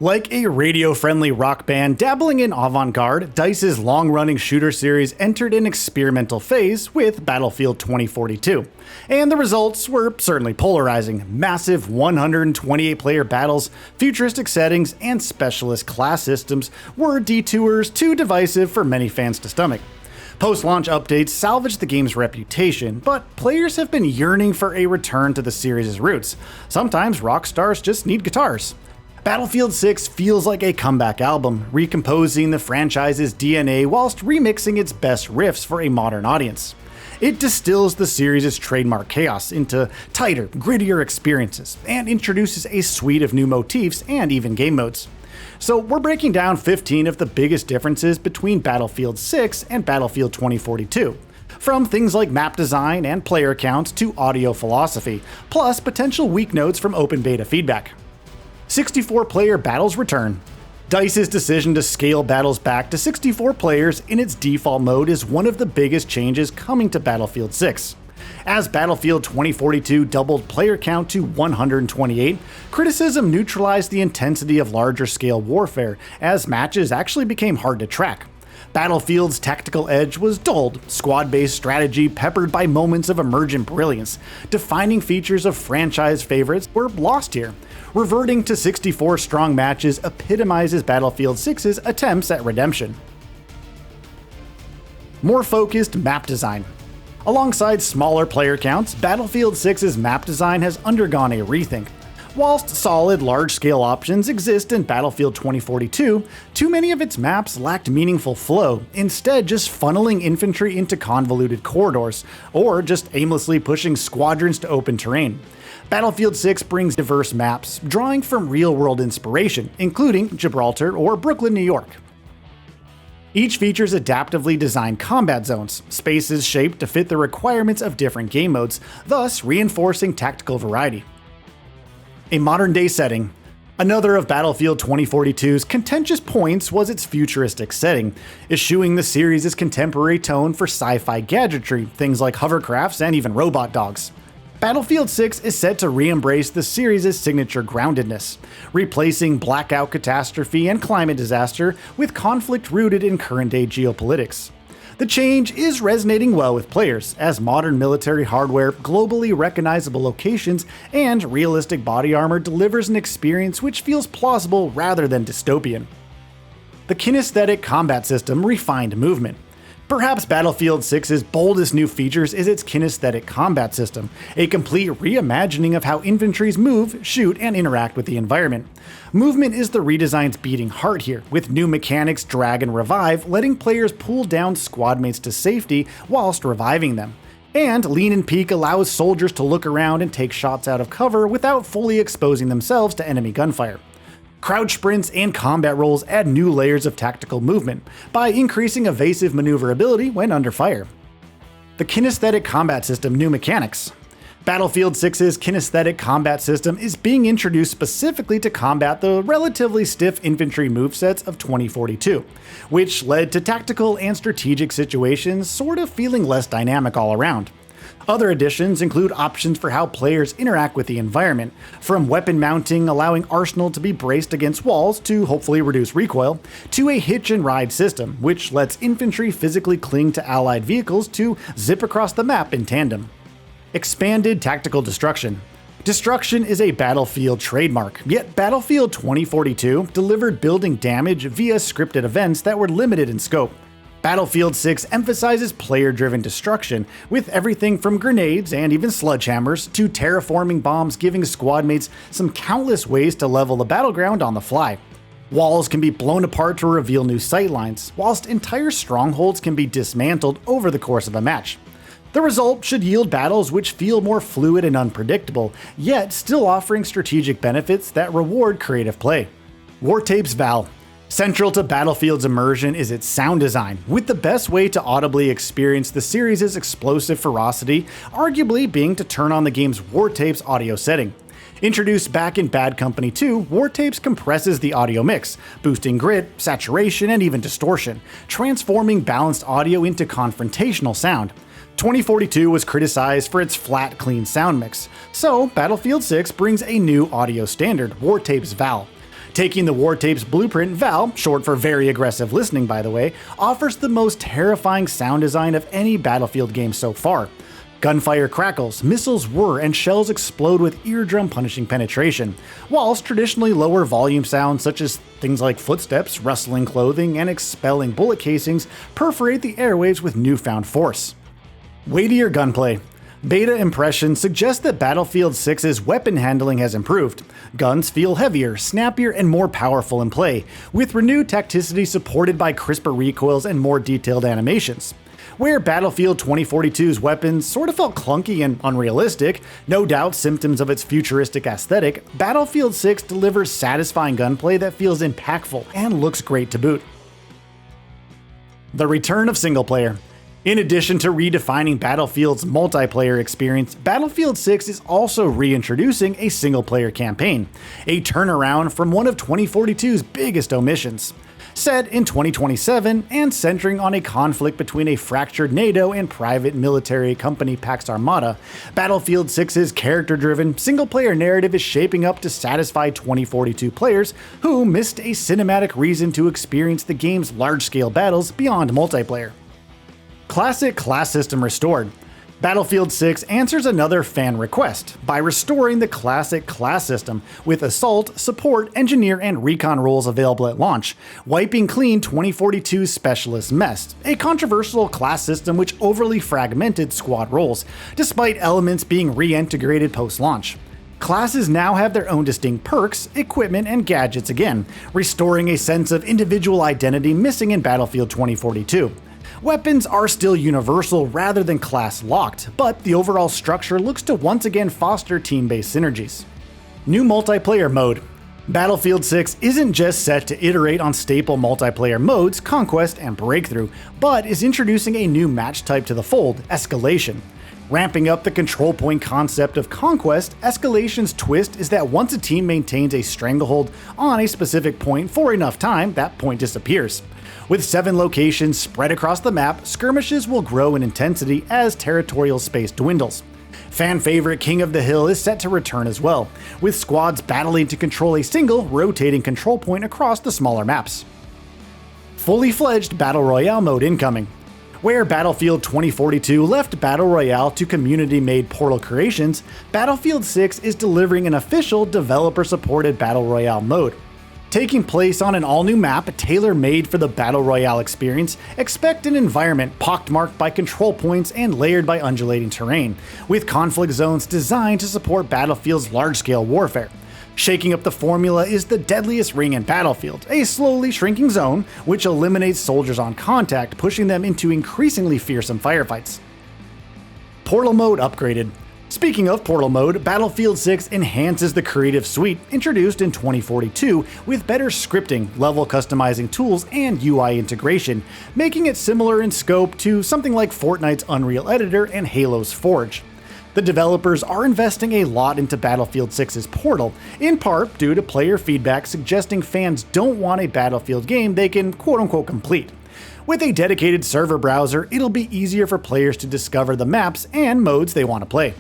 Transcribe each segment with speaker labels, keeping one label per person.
Speaker 1: Like a radio-friendly rock band dabbling in avant-garde, DICE's long-running shooter series entered an experimental phase with Battlefield 2042. And the results were certainly polarizing. Massive 128-player battles, futuristic settings, and specialist class systems were detours too divisive for many fans to stomach. Post-launch updates salvaged the game's reputation, but players have been yearning for a return to the series' roots. Sometimes rock stars just need guitars. Battlefield 6 feels like a comeback album, recomposing the franchise's DNA whilst remixing its best riffs for a modern audience. It distills the series' trademark chaos into tighter, grittier experiences, and introduces a suite of new motifs and even game modes. So we're breaking down 15 of the biggest differences between Battlefield 6 and Battlefield 2042. From things like map design and player counts to audio philosophy, plus potential weak notes from open beta feedback. 64-player battles return. DICE's decision to scale battles back to 64 players in its default mode is one of the biggest changes coming to Battlefield 6. As Battlefield 2042 doubled player count to 128, criticism neutralized the intensity of larger-scale warfare, as matches actually became hard to track. Battlefield's tactical edge was dulled, squad-based strategy peppered by moments of emergent brilliance. Defining features of franchise favorites were lost here. Reverting to 64 strong matches epitomizes Battlefield 6's attempts at redemption. More focused map design. Alongside smaller player counts, Battlefield 6's map design has undergone a rethink. Whilst solid, large-scale options exist in Battlefield 2042, too many of its maps lacked meaningful flow, instead just funneling infantry into convoluted corridors, or just aimlessly pushing squadrons to open terrain. Battlefield 6 brings diverse maps, drawing from real-world inspiration, including Gibraltar or Brooklyn, New York. Each features adaptively designed combat zones, spaces shaped to fit the requirements of different game modes, thus reinforcing tactical variety. A modern-day setting. Another of Battlefield 2042's contentious points was its futuristic setting, eschewing the series' contemporary tone for sci-fi gadgetry, things like hovercrafts and even robot dogs. Battlefield 6 is set to re-embrace the series' signature groundedness, replacing blackout catastrophe and climate disaster with conflict rooted in current-day geopolitics. The change is resonating well with players, as modern military hardware, globally recognizable locations, and realistic body armor delivers an experience which feels plausible rather than dystopian. The Kinesthetic combat system refined movement. Perhaps Battlefield 6's boldest new features is its Kinesthetic combat system, a complete reimagining of how infantries move, shoot, and interact with the environment. Movement is the redesign's beating heart here, with new mechanics drag and revive, letting players pull down squadmates to safety whilst reviving them. And Lean and Peek allows soldiers to look around and take shots out of cover without fully exposing themselves to enemy gunfire. Crouch sprints and combat roles add new layers of tactical movement by increasing evasive maneuverability when under fire. The Kinesthetic combat system new mechanics. Battlefield 6's Kinesthetic combat system is being introduced specifically to combat the relatively stiff infantry movesets of 2042, which led to tactical and strategic situations sort of feeling less dynamic all around. Other additions include options for how players interact with the environment, from weapon mounting allowing arsenal to be braced against walls to hopefully reduce recoil, to a hitch and ride system, which lets infantry physically cling to allied vehicles to zip across the map in tandem. Expanded tactical destruction. Destruction is a Battlefield trademark, yet Battlefield 2042 delivered building damage via scripted events that were limited in scope. Battlefield 6 emphasizes player-driven destruction, with everything from grenades and even sledgehammers to terraforming bombs giving squadmates some countless ways to level the battleground on the fly. Walls can be blown apart to reveal new sightlines, whilst entire strongholds can be dismantled over the course of a match. The result should yield battles which feel more fluid and unpredictable, yet still offering strategic benefits that reward creative play. War Tapes Val. Central to Battlefield's immersion is its sound design, with the best way to audibly experience the series' explosive ferocity arguably being to turn on the game's War Tapes audio setting. Introduced back in Bad Company 2, War Tapes compresses the audio mix, boosting grit, saturation, and even distortion, transforming balanced audio into confrontational sound. 2042 was criticized for its flat, clean sound mix, so Battlefield 6 brings a new audio standard, War Tapes Val. Taking the War Tapes blueprint, Val, short for Very Aggressive Listening by the way, offers the most terrifying sound design of any Battlefield game so far. Gunfire crackles, missiles whir, and shells explode with eardrum-punishing penetration, whilst traditionally lower volume sounds such as things like footsteps, rustling clothing, and expelling bullet casings perforate the airwaves with newfound force. Weightier gunplay. Beta impressions suggest that Battlefield 6's weapon handling has improved. Guns feel heavier, snappier, and more powerful in play, with renewed tacticity supported by crisper recoils and more detailed animations. Where Battlefield 2042's weapons sort of felt clunky and unrealistic, no doubt symptoms of its futuristic aesthetic, Battlefield 6 delivers satisfying gunplay that feels impactful and looks great to boot. The return of single player. In addition to redefining Battlefield's multiplayer experience, Battlefield 6 is also reintroducing a single-player campaign, a turnaround from one of 2042's biggest omissions. Set in 2027 and centering on a conflict between a fractured NATO and private military company Pax Armada, Battlefield 6's character-driven, single-player narrative is shaping up to satisfy 2042 players who missed a cinematic reason to experience the game's large-scale battles beyond multiplayer. Classic class system restored. Battlefield 6 answers another fan request by restoring the classic class system with Assault, Support, Engineer, and Recon roles available at launch, wiping clean 2042's Specialist mess, a controversial class system which overly fragmented squad roles, despite elements being reintegrated post-launch. Classes now have their own distinct perks, equipment, and gadgets again, restoring a sense of individual identity missing in Battlefield 2042. Weapons are still universal rather than class-locked, but the overall structure looks to once again foster team-based synergies. New multiplayer mode. Battlefield 6 isn't just set to iterate on staple multiplayer modes, Conquest and Breakthrough, but is introducing a new match type to the fold, Escalation. Ramping up the control point concept of Conquest, Escalation's twist is that once a team maintains a stranglehold on a specific point for enough time, that point disappears. With 7 locations spread across the map, skirmishes will grow in intensity as territorial space dwindles. Fan favorite King of the Hill is set to return as well, with squads battling to control a single, rotating control point across the smaller maps. Fully fledged Battle Royale mode incoming. Where Battlefield 2042 left Battle Royale to community-made Portal creations, Battlefield 6 is delivering an official developer-supported Battle Royale mode. Taking place on an all-new map tailor-made for the Battle Royale experience, expect an environment pockmarked by control points and layered by undulating terrain, with conflict zones designed to support Battlefield's large-scale warfare. Shaking up the formula is the deadliest ring in Battlefield, a slowly shrinking zone which eliminates soldiers on contact, pushing them into increasingly fearsome firefights. Portal mode upgraded. Speaking of Portal mode, Battlefield 6 enhances the creative suite introduced in 2042 with better scripting, level customizing tools, and UI integration, making it similar in scope to something like Fortnite's Unreal Editor and Halo's Forge. The developers are investing a lot into Battlefield 6's Portal, in part due to player feedback suggesting fans don't want a Battlefield game they can quote-unquote complete. With a dedicated server browser, it'll be easier for players to discover the maps and modes they want to play.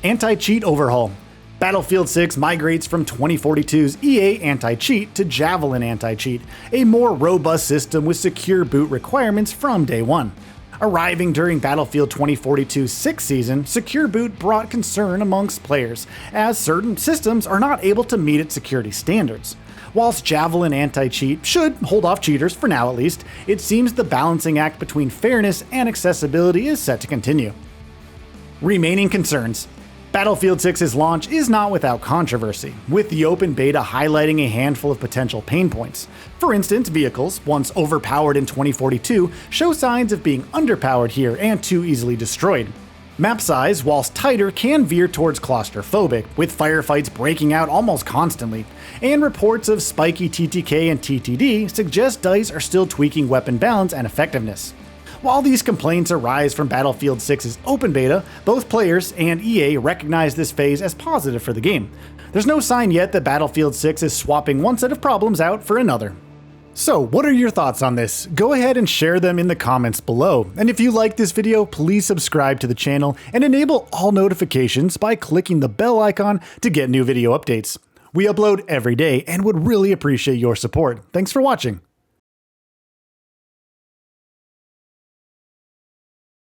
Speaker 1: Anti-cheat overhaul. Battlefield 6 migrates from 2042's EA anti-cheat to Javelin anti-cheat, a more robust system with secure boot requirements from day one. Arriving during Battlefield 2042's 6th season, Secure Boot brought concern amongst players, as certain systems are not able to meet its security standards. Whilst Javelin anti-cheat should hold off cheaters, for now at least, it seems the balancing act between fairness and accessibility is set to continue. Remaining concerns. Battlefield 6's launch is not without controversy, with the open beta highlighting a handful of potential pain points. For instance, vehicles, once overpowered in 2042, show signs of being underpowered here and too easily destroyed. Map size, whilst tighter, can veer towards claustrophobic, with firefights breaking out almost constantly, and reports of spiky TTK and TTD suggest DICE are still tweaking weapon balance and effectiveness. While these complaints arise from Battlefield 6's open beta, both players and EA recognize this phase as positive for the game. There's no sign yet that Battlefield 6 is swapping one set of problems out for another. So, what are your thoughts on this? Go ahead and share them in the comments below. And if you like this video, please subscribe to the channel and enable all notifications by clicking the bell icon to get new video updates. We upload every day and would really appreciate your support. Thanks for watching.